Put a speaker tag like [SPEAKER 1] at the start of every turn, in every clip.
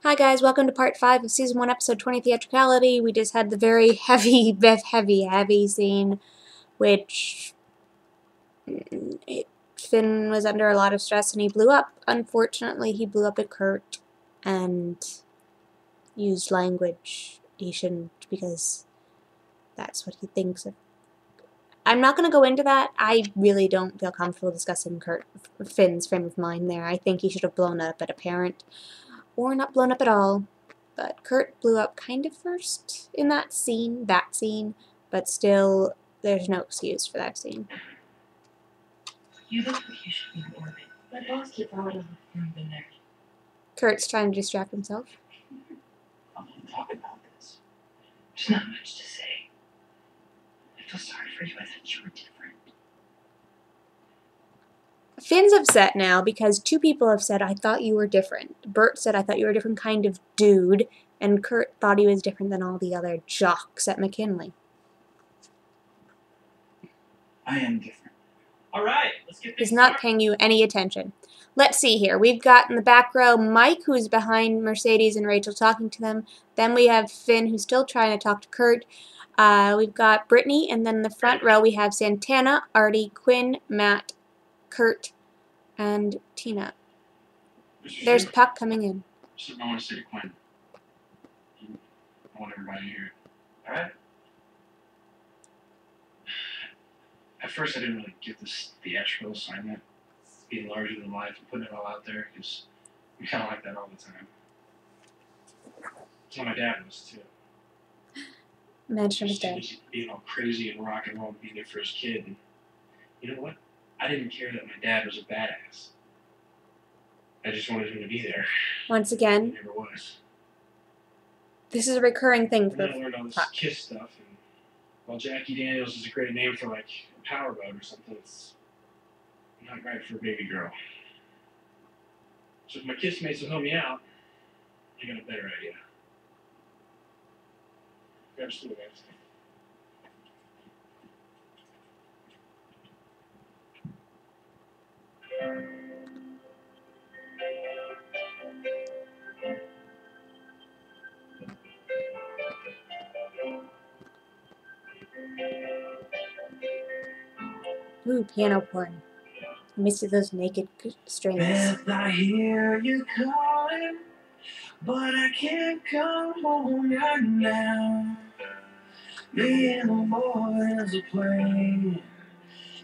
[SPEAKER 1] Hi guys, welcome to part 5 of season 1 episode 20 Theatricality. We just had the very heavy scene, which Finn was under a lot of stress and he blew up. Unfortunately, he blew up at Kurt and used language he shouldn't because that's what he thinks of. I'm not going to go into that. I really don't feel comfortable discussing Finn's frame of mind there. I think he should have blown up at a parent or not blown up at all. But Kurt blew up kind of first in that scene, but still, there's no excuse for that scene.
[SPEAKER 2] You look like you should be in orbit. My boss keeps rolling from the neck.
[SPEAKER 1] Kurt's trying to distract himself.
[SPEAKER 2] I want to talk about this. There's not much to say. I feel sorry for you. I thought you were different.
[SPEAKER 1] Finn's upset now because two people have said, I thought you were different. Bert said, I thought you were a different kind of dude, and Kurt thought he was different than all the other jocks at McKinley.
[SPEAKER 2] I am different. All right, let's get this.
[SPEAKER 1] He's not paying you any attention. Let's see here. We've got in the back row Mike, who's behind Mercedes and Rachel talking to them. Then we have Finn, who's still trying to talk to Kurt. We've got Brittany, and then in the front row we have Santana, Artie, Quinn, Matt, Kurt, and Tina. There's Puck coming in.
[SPEAKER 2] Something I want to say to Quinn. I want everybody to hear it. All right? At first, I didn't really get this theatrical assignment, being larger than life and putting it all out there, because we kind of like that all the time. That's how my dad was, too.
[SPEAKER 1] Mention his dad.
[SPEAKER 2] Being all crazy and rock and roll, being there for his kid. And you know what? I didn't care that my dad was a badass. I just wanted him to be there.
[SPEAKER 1] Once again,
[SPEAKER 2] He never was.
[SPEAKER 1] this is a recurring thing
[SPEAKER 2] And
[SPEAKER 1] for
[SPEAKER 2] then I learned all this
[SPEAKER 1] Puck.
[SPEAKER 2] Kiss stuff, and while Jackie Daniels is a great name for like a powerboat or something, it's not right for a baby girl. So if my Kiss mates will help me out, I got a better idea. Grab a stool, guys.
[SPEAKER 1] Ooh, piano porn. Let me see those naked strings.
[SPEAKER 2] Beth, I hear you calling, but I can't come home right now. Me and the boys are playing,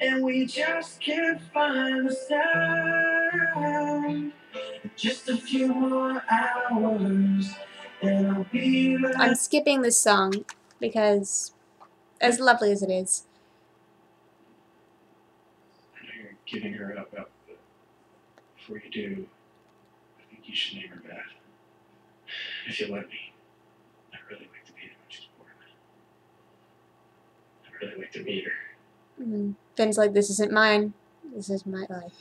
[SPEAKER 2] and we just can't find the sound. Just a few more hours, and I'll be back.
[SPEAKER 1] I'm skipping this song because, as lovely as it is,
[SPEAKER 2] I know you're giving her up, but before you do, I think you should name her Beth. If you let me, I'd really like to meet her when she's born. I'd really like to meet her.
[SPEAKER 1] Finn's like, this isn't mine. This is my life.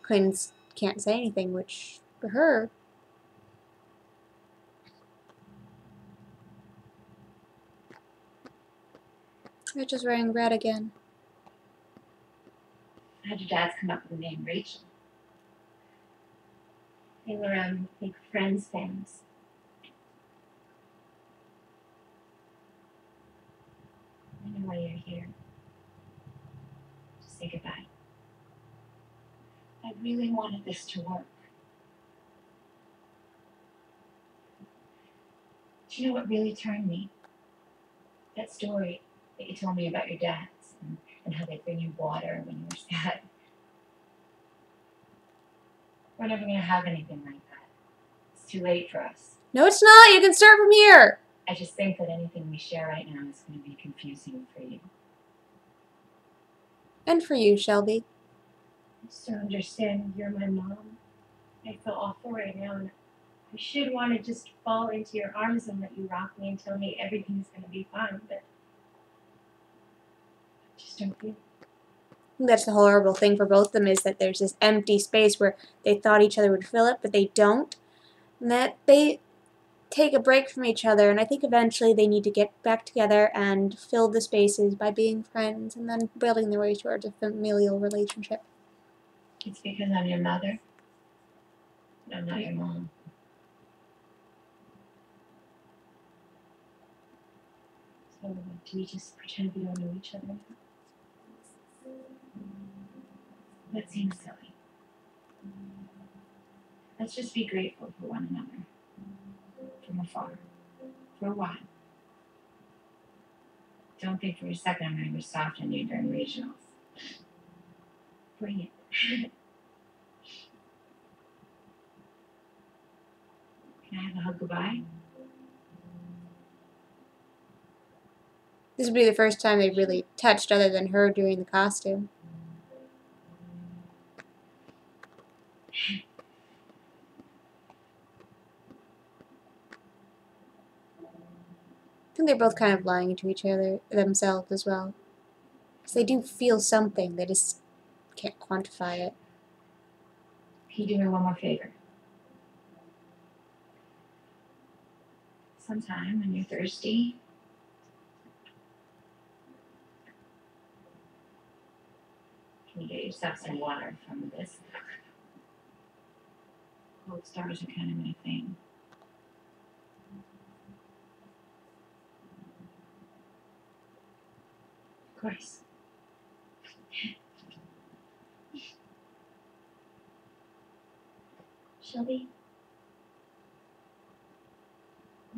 [SPEAKER 1] Quinn's can't say anything, which, for her, Rachel's wearing red again.
[SPEAKER 3] How'd your dads come up with the name Rachel? They were big Friends fans. I know why you're here. To say goodbye. I really wanted this to work. Do you know what really turned me? That story that you told me about your dads and how they bring you water when you were sad. We're never going to have anything like that. It's too late for us.
[SPEAKER 1] No, it's not. You can start from here.
[SPEAKER 3] I just think that anything we share right now is going to be confusing for you.
[SPEAKER 1] And for you, Shelby.
[SPEAKER 4] I just don't understand. You're my mom. I feel awful right now, and I should want to just fall into your arms and let you rock me and tell me everything's going to be fine, but I just don't feel it.
[SPEAKER 1] That's the horrible thing for both of them, is that there's this empty space where they thought each other would fill it, but they don't. And that they take a break from each other, and I think eventually they need to get back together and fill the spaces by being friends and then building their way towards a familial relationship.
[SPEAKER 3] It's because I'm your mother, and I'm not your mom.
[SPEAKER 4] So, do we just pretend we don't know each other now? That seems silly. Let's just be grateful for one another. From afar. For a while. Don't think for a second I'm going to be soft on you during regionals. Bring it. Can I have a hug goodbye?
[SPEAKER 1] This would be the first time they really touched other than her doing the costume. I think they're both kind of lying to each other, themselves as well. Because they do feel something, they just can't quantify it.
[SPEAKER 3] Can you do me one more favor? Sometime when you're thirsty, can you get yourself some water from this? Cold stars are kind of my thing.
[SPEAKER 4] Of course. Shelby?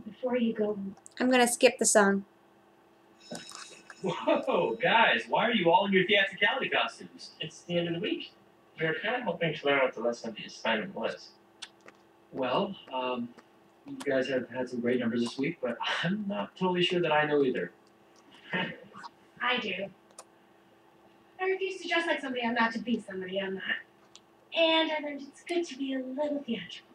[SPEAKER 4] Before you go,
[SPEAKER 1] I'm gonna skip the song.
[SPEAKER 2] Whoa, guys, why are you all in your theatricality costumes?
[SPEAKER 5] It's the end of the week. We were kind of hoping to learn what the lesson of the assignment was.
[SPEAKER 2] Well, you guys have had some great numbers this week, but I'm not totally sure that I know either.
[SPEAKER 4] I do. I refuse to dress like somebody I'm not to be somebody I'm not. And I learned it's good to be a little theatrical.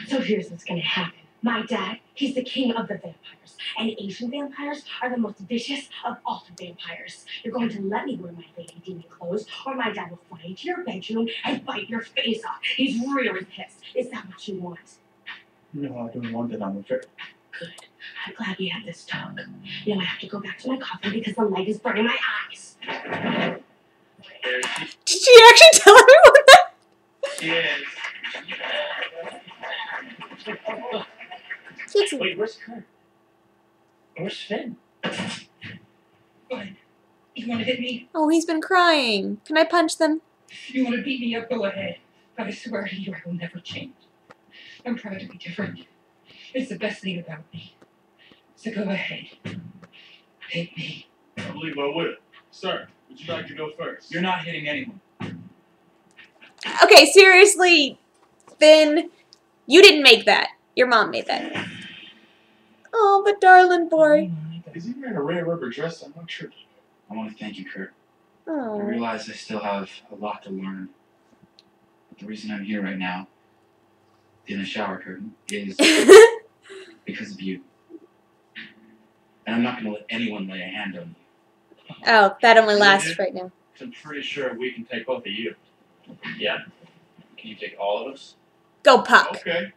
[SPEAKER 4] So here's what's gonna happen. My dad, he's the king of the vampires. And Asian vampires are the most vicious of all the vampires. You're going to let me wear my lady demon clothes, or my dad will fly into your bedroom and bite your face off. He's really pissed. Is that what you want?
[SPEAKER 5] No, I don't want that, I'm afraid.
[SPEAKER 4] Good. I'm glad we had this talk. Now I have to go back to my coffin because the light is burning my eyes.
[SPEAKER 1] Did she actually tell everyone that?
[SPEAKER 5] Yes.
[SPEAKER 1] It's,
[SPEAKER 5] Wait, where's Kurt? Where's Finn?
[SPEAKER 6] What? You want to hit me?
[SPEAKER 1] oh, he's been crying. Can I punch them?
[SPEAKER 6] You want to beat me up? Go ahead. But I swear to you, I will never change. I'm proud to be different. It's the best thing about me. So go ahead. Hit me.
[SPEAKER 7] I believe I will. Sir, would you like to go first?
[SPEAKER 5] You're not hitting anyone.
[SPEAKER 1] Okay, seriously, Finn, you didn't make that. Your mom made that. Oh, but darling boy.
[SPEAKER 7] Is he wearing a red rubber dress? I'm not sure.
[SPEAKER 5] I want to thank you, Kurt. I
[SPEAKER 1] Oh.
[SPEAKER 5] realize I still have a lot to learn. But the reason I'm here right now, in the shower curtain, is because of you. And I'm not going to let anyone lay a hand on you.
[SPEAKER 1] Oh, that only lasts right now.
[SPEAKER 7] I'm pretty sure we can take both of you.
[SPEAKER 5] Yeah? Can you take all of us?
[SPEAKER 1] Go, Puck.
[SPEAKER 7] Okay.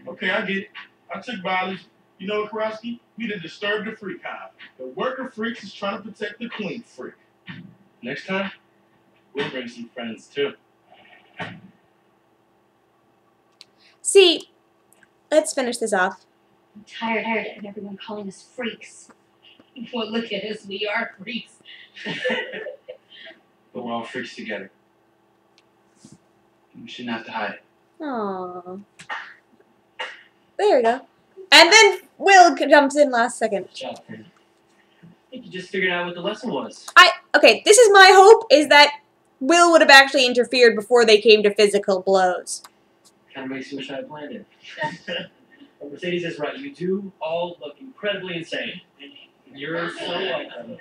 [SPEAKER 7] Okay, I get it. I took violence. You know, Karofsky, we done disturbed the freak hive. The worker freaks is trying to protect the clean freak.
[SPEAKER 5] Next time, we'll bring some friends too.
[SPEAKER 1] See, let's finish this off.
[SPEAKER 4] I'm tired of everyone calling us freaks.
[SPEAKER 6] Well, look at us. We are freaks.
[SPEAKER 5] But we're all freaks together. We shouldn't have to hide it.
[SPEAKER 1] Aww. There we go. And then Will jumps in last second.
[SPEAKER 2] Good job, Finn. I think you just figured out what the lesson was.
[SPEAKER 1] Okay, this is my hope, is that Will would have actually interfered before they came to physical blows.
[SPEAKER 2] Kind of makes you wish I had planned it. But Mercedes is right. You do all look incredibly insane. And you're so like them.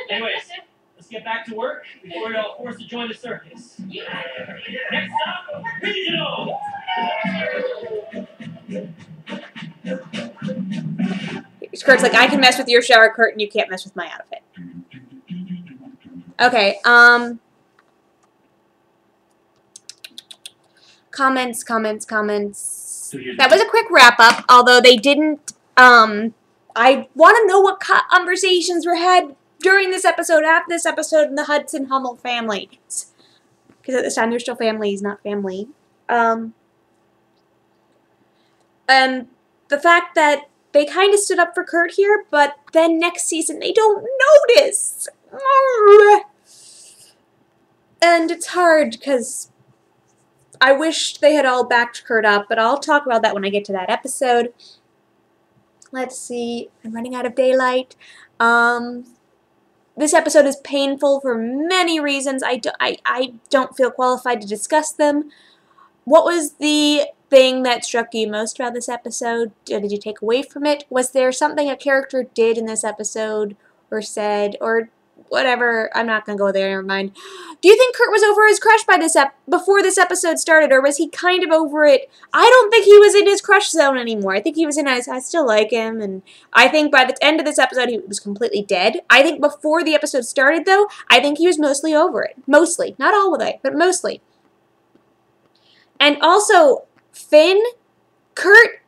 [SPEAKER 2] Anyways, let's get back to work before you're all forced to join the circus. Next up, regional!
[SPEAKER 1] Kurt's like, I can mess with your shower curtain, you can't mess with my outfit. Okay, comments. That was a quick wrap-up, although they didn't, I want to know what conversations were had during this episode, after this episode, in the Hudson Hummel family. Because at this time, they're still families, not family. And the fact that they kind of stood up for Kurt here, but then next season they don't notice. And it's hard because I wish they had all backed Kurt up, but I'll talk about that when I get to that episode. Let's see. I'm running out of daylight. This episode is painful for many reasons. I don't feel qualified to discuss them. What was the thing that struck you most about this episode? Did you take away from it? Was there something a character did in this episode or said or whatever? I'm not going to go there, never mind. Do you think Kurt was over his crush by before this episode started, or was he kind of over it? I don't think he was in his crush zone anymore. I think he was in his, I still like him, and I think by the end of this episode he was completely dead. I think before the episode started, though, I think he was mostly over it. Mostly. Not all of it, but mostly. And also, Finn, Kurt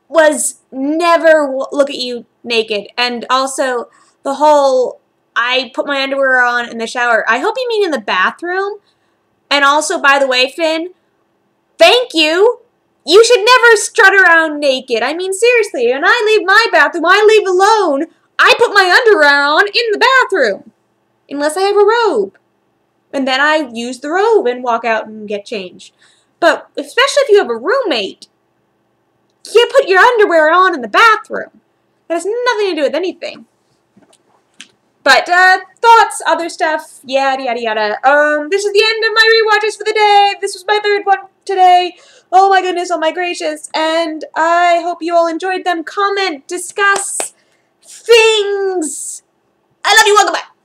[SPEAKER 1] was never look at you naked. And also, the whole, I put my underwear on in the shower. I hope you mean in the bathroom. And also, by the way, Finn, thank you. You should never strut around naked. I mean, seriously, when I leave my bathroom, I leave alone. I put my underwear on in the bathroom. Unless I have a robe. And then I use the robe and walk out and get changed. But especially if you have a roommate, you can't put your underwear on in the bathroom. That has nothing to do with anything. But, thoughts, other stuff, yada, yada, yada. This is the end of my rewatches for the day. This was my third one today. Oh my goodness, oh my gracious. And I hope you all enjoyed them. Comment, discuss things. I love you, welcome back.